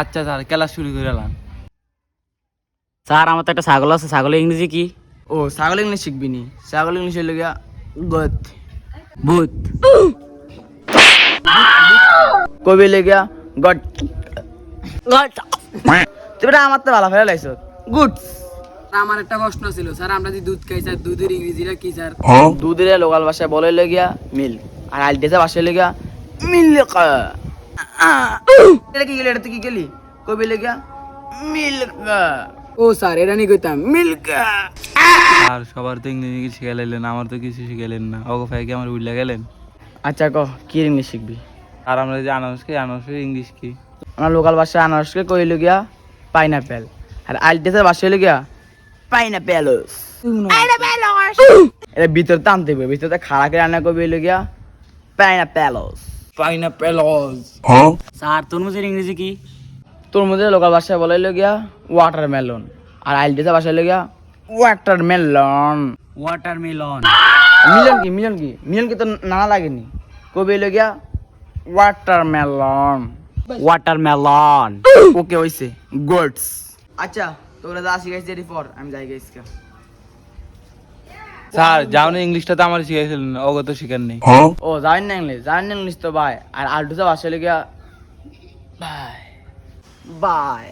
আচ্ছা sir class শুরু করে এলাম। স্যার আমার তো একটা ছাগল আছে, ছাগলের ইংরেজি কি? ও ছাগল ইংলিশ শিখবি নি? ছাগল ইংলিশ হইল গিয়া গত। ভূত। কবি লেগিয়া গট। তুই আমার তো ভালো ফেলে লাইছ গুড। আমার একটা প্রশ্ন ছিল স্যার, আমরা যে দুধ খাই স্যার, দুধের ইংরেজিটা কি স্যার? দুধের লোকাল ভাষায় বলে লেগিয়া মিল্ক, আর আলটেসা ভাষায় লেগিয়া মিল্ক। এটা কি গেলি? এটা তুই কি গেলি? কবি লেগিয়া মিল্ক। ও স্যার এটা নিয়ে কইতাম মিল্ক। আর সবার তো ইংরেজি শিখাইলেন, আমার তো কিছু শিখাইলেন না। অগো ভাই কি আমার উল্লা গেলেন? আচ্ছা ক কি ইংলিশ শিখবি? আর আমরা যে আনারসকে আনারসের ইংলিশ কি? আমার লোকাল ভাষায় আনারসকে কইল গিয়া পাইনাপেল, আর আলটেসা ভাষায় লেগিয়া পাইনাপেল। এটা ভিতর টানতে হবে, ভিতরতে খাড়া করে রান্না করবি হইল গিয়া পাইনাপেলস। পাইনাপেলস। স্যার তরমুজের ইংরেজি কি? তোর মধ্যে লোকাল ভাষায় বলে হইল গিয়া ওয়াটারমেলন, আর আলটেসা ভাষায় হইল গিয়া ওয়াটারমেলন। ওয়াটারমেলন। মিলন কি? মিলন কি? মিলন কি তো নানা লাগেনি? কবি হইল গিয়া ওয়াটারমেলন। ওয়াটারমেলন। ওকে হইছে গুডস। আচ্ছা তোরা যা শিখাইছিস এটি পর, আমি যাই গাইস। স্যার যাও না, ইংলিশটা তো আমার শিখাইছিলেন, অগো তো শিখান নেই। ও জানেন না ইংলিশ? জানেন না ইংলিশ তো ভাই। আর আলটুসা ভাষা হইল গিয়া বাই বাই।